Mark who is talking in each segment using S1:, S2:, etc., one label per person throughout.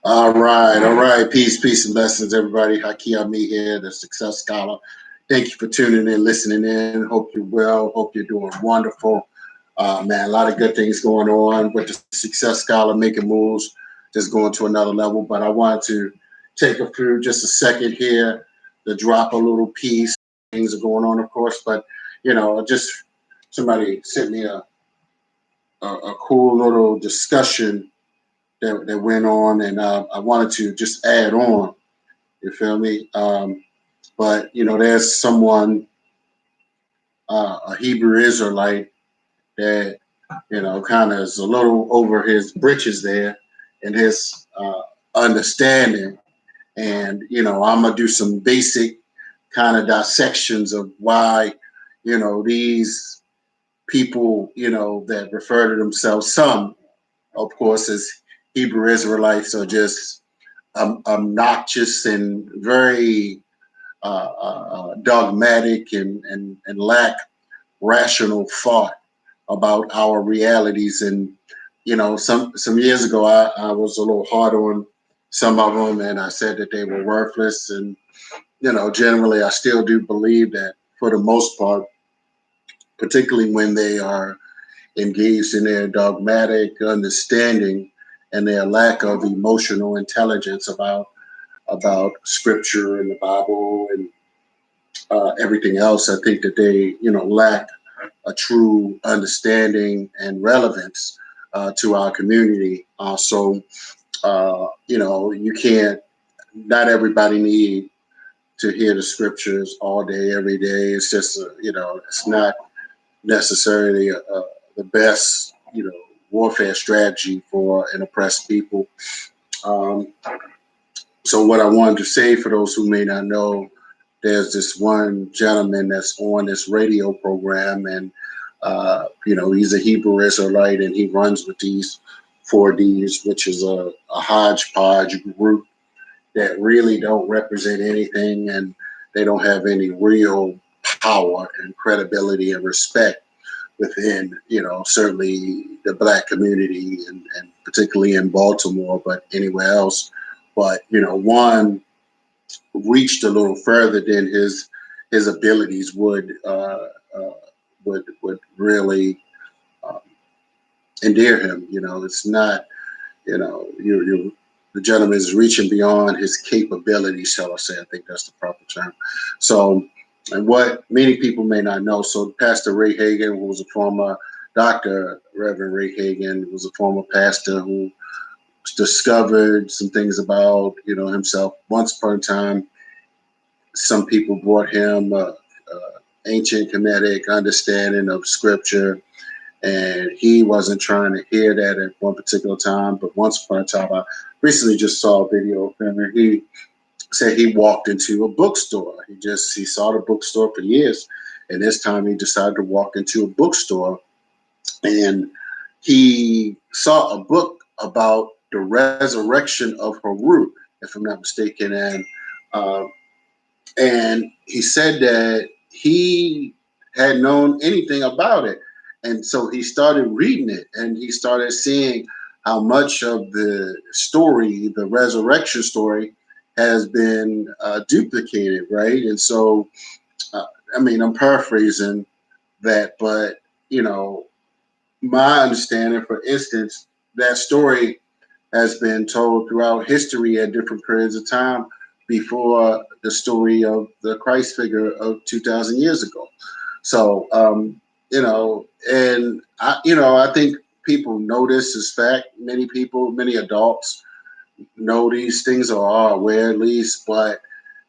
S1: All right. Peace, and blessings, everybody. Haki me here, the Success Scholar. Thank you for tuning in, listening in. Hope you're well. Hope you're doing wonderful. Man, a lot of good things going on with the Success Scholar, making moves, just going to another level. But I wanted to take a few, just a second here to drop a little piece. Things are going on, of course, but just somebody sent me a cool little discussion that went on, and I wanted to just add on. You feel me? But there's someone, a Hebrew Israelite, that kind of is a little over his britches there, in his understanding. And I'm gonna do some basic kind of dissections of why these people that refer to themselves, some of course as Hebrew Israelites, are just obnoxious and very dogmatic and lack rational thought about our realities. And some years ago, I was a little hard on some of them, and I said that they were worthless. And generally, I still do believe that for the most part, particularly when they are engaged in their dogmatic understanding and their lack of emotional intelligence about scripture and the Bible and everything else, I think that they lack a true understanding and relevance to our community. So you can't. Not everybody need to hear the scriptures all day, every day. It's just it's not necessarily the best warfare strategy for an oppressed people. So what I wanted to say, for those who may not know, there's this one gentleman that's on this radio program, and he's a Hebrew Israelite, and he runs with these 4D's, which is a hodgepodge group that really don't represent anything, and they don't have any real power and credibility and respect within, certainly the Black community, and particularly in Baltimore, but anywhere else. But one reached a little further than his abilities would really endear him. It's not, the gentleman is reaching beyond his capabilities, shall I say. I think that's the proper term. So, and what many people may not know, so Pastor Ray Hagin, who was a former Dr. Reverend Ray Hagin, was a former pastor who discovered some things about himself. Once upon a time, some people brought him ancient Kemetic understanding of scripture, and he wasn't trying to hear that at one particular time. But once upon a time, I recently just saw a video of him, and he said he walked into a bookstore. He saw the bookstore for years, and this time he decided to walk into a bookstore, and he saw a book about the resurrection of Haru, if I'm not mistaken. And he said that he had known anything about it. And so he started reading it, and he started seeing how much of the story, the resurrection story, has been duplicated, right? And so, I'm paraphrasing that, but, my understanding, for instance, that story has been told throughout history at different periods of time before the story of the Christ figure of 2,000 years ago. So, and I think people know this as fact. Many adults know these things, or are aware at least, but,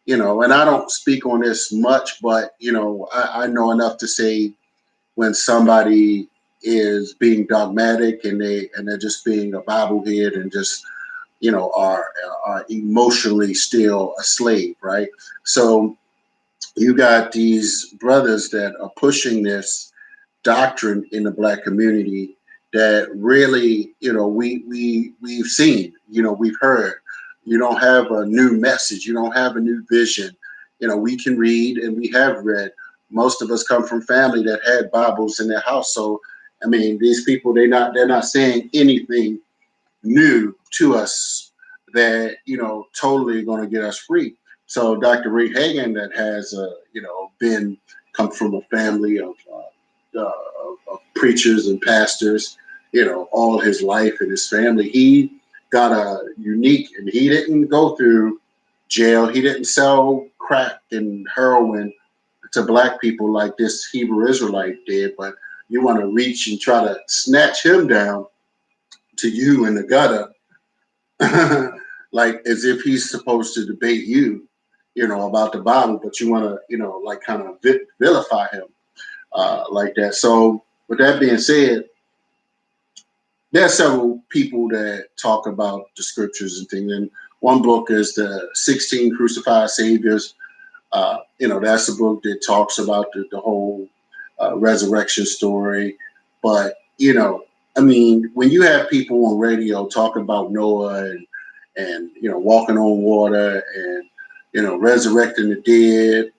S1: and I don't speak on this much, but, I know enough to say when somebody is being dogmatic and they're just being a bobblehead and just are emotionally still a slave, right? So you got these brothers that are pushing this doctrine in the Black community that really we've seen, we've heard. You don't have a new message, you don't have a new vision. We can read, and we have read. Most of us come from family that had Bibles in their house, so these people, they're not saying anything new to us that, totally going to get us free. So Dr. Ray Hagin, that has, been come from a family of preachers and pastors, all his life and his family. He got a unique, and he didn't go through jail. He didn't sell crack and heroin to black people like this Hebrew Israelite did, but you want to reach and try to snatch him down to you in the gutter, like as if he's supposed to debate you, about the Bible, but you want to, like kind of vilify him like that. So with that being said, there are several people that talk about the scriptures and things. And one book is the 16 Crucified Saviors. That's a book that talks about the whole resurrection story. But, when you have people on radio talking about Noah and walking on water and, resurrecting the dead,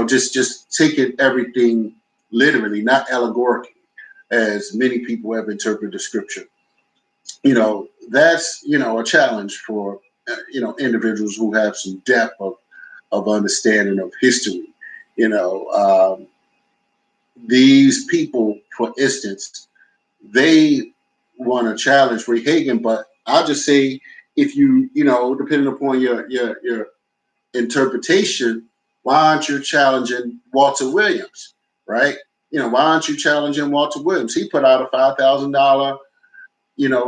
S1: just taking everything literally, not allegorically, as many people have interpreted the scripture. That's, a challenge for, individuals who have some depth of understanding of history. These people, for instance, they want to challenge Ray Hagin, but I'll just say, if you, depending upon your interpretation, why aren't you challenging Walter Williams, right? Why aren't you challenging Walter Williams? He put out a $5,000,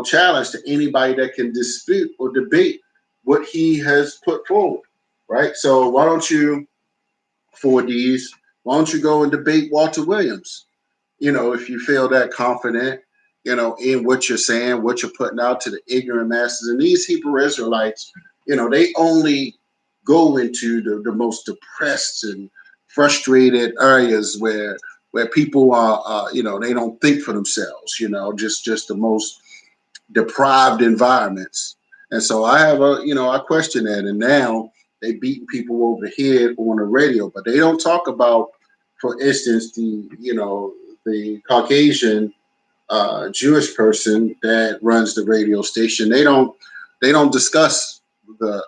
S1: challenge to anybody that can dispute or debate what he has put forward, right? So why don't you, 4D's, why don't you go and debate Walter Williams? If you feel that confident, in what you're saying, what you're putting out to the ignorant masses. And these Hebrew Israelites, they only go into the most depressed and frustrated areas where people are, they don't think for themselves, just the most deprived environments. And so I have I question that. And now they beating people over the head on the radio, but they don't talk about, for instance, the Caucasian Jewish person that runs the radio station. They don't discuss the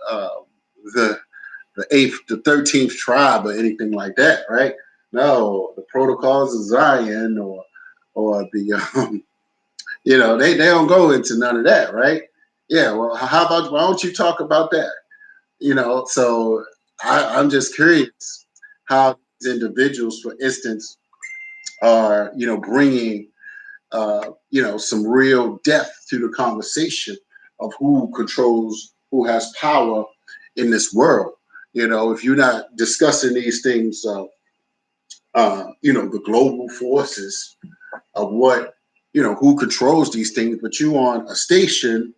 S1: 13th tribe or anything like that, right? No, the protocols of Zion or the they don't go into none of that, right? Yeah, well, how about, why don't you talk about that? So I'm just curious how these individuals, for instance, are bringing some real depth to the conversation of who controls, who has power in this world. If you're not discussing these things, the global forces of what, who controls these things, but you on a station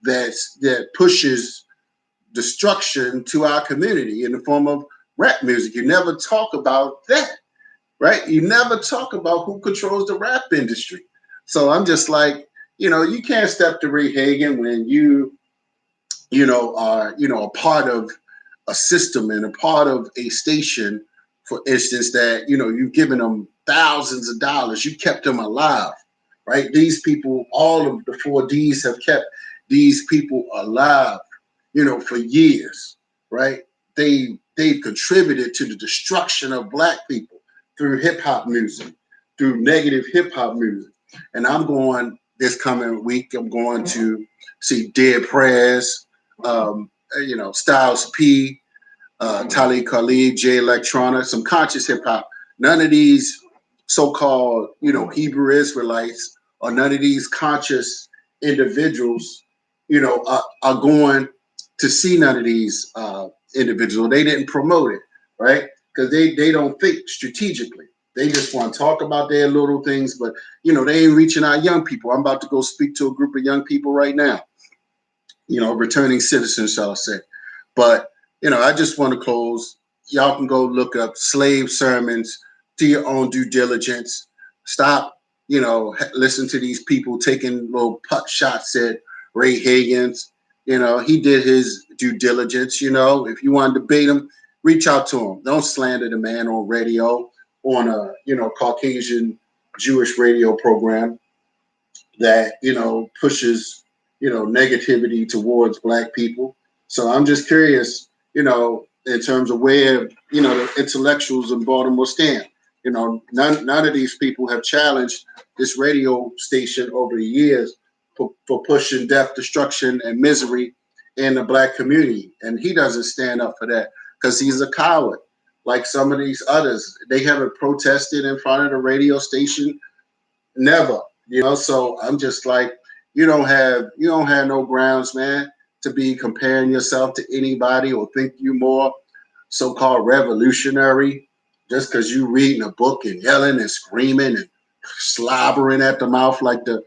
S1: that pushes destruction to our community in the form of rap music. You never talk about that, right? You never talk about who controls the rap industry. So I'm just like, you can't step to Ray Hagin when you are, a part of a system and a part of a station, for instance, that, you've given them thousands of dollars, you kept them alive, right? These people, all of the 4Ds have kept these people alive, for years, right? They've contributed to the destruction of black people through hip hop music, through negative hip hop music. And I'm going this coming week, I'm going to see Dead Prez, Styles P, Talib Khalid, J Electronic, some conscious hip hop. None of these so-called, Hebrew Israelites, or none of these conscious individuals, are going to see none of these individuals. They didn't promote it, right? Because they don't think strategically. They just want to talk about their little things, but they ain't reaching our young people. I'm about to go speak to a group of young people right now, returning citizens, shall I say. But I just want to close. Y'all can go look up slave sermons, do your own due diligence. Stop, listen to these people taking little putt shots at Ray Hagins. He did his due diligence. If you want to debate him, reach out to him. Don't slander the man on radio, on a Caucasian Jewish radio program that pushes negativity towards black people. So I'm just curious, in terms of where, the intellectuals in Baltimore stand. None of these people have challenged this radio station over the years for pushing death, destruction, and misery in the black community. And he doesn't stand up for that because he's a coward. Like some of these others, they haven't protested in front of the radio station. Never. So I'm just like, you don't have no grounds, man, to be comparing yourself to anybody or think you more so-called revolutionary just because you reading a book and yelling and screaming and slobbering at the mouth like the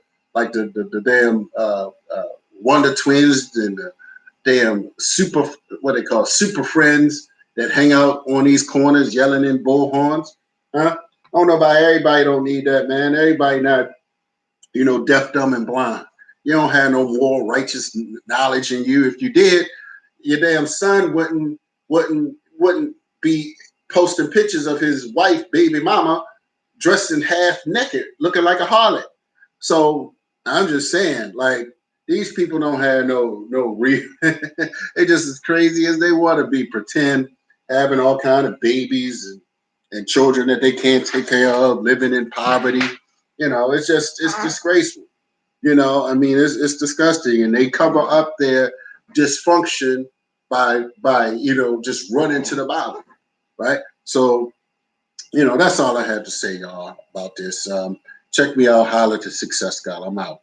S1: damn Wonder Twins and the damn super, what they call, super friends that hang out on these corners yelling in bullhorns. Huh? I don't know about everybody. Don't need that, man. Everybody not, deaf, dumb, and blind. You don't have no moral, righteous knowledge in you. If you did, your damn son wouldn't be posting pictures of his wife, baby mama, dressed in half naked, looking like a harlot. So I'm just saying, like, these people don't have no real. They just as crazy as they want to be, pretend having all kind of babies and children that they can't take care of, living in poverty. It's disgraceful. I mean, it's disgusting, and they cover up their dysfunction by just running to the Bible, right? So that's all I had to say, y'all, about this. Check me out, Holler to Success God. I'm out.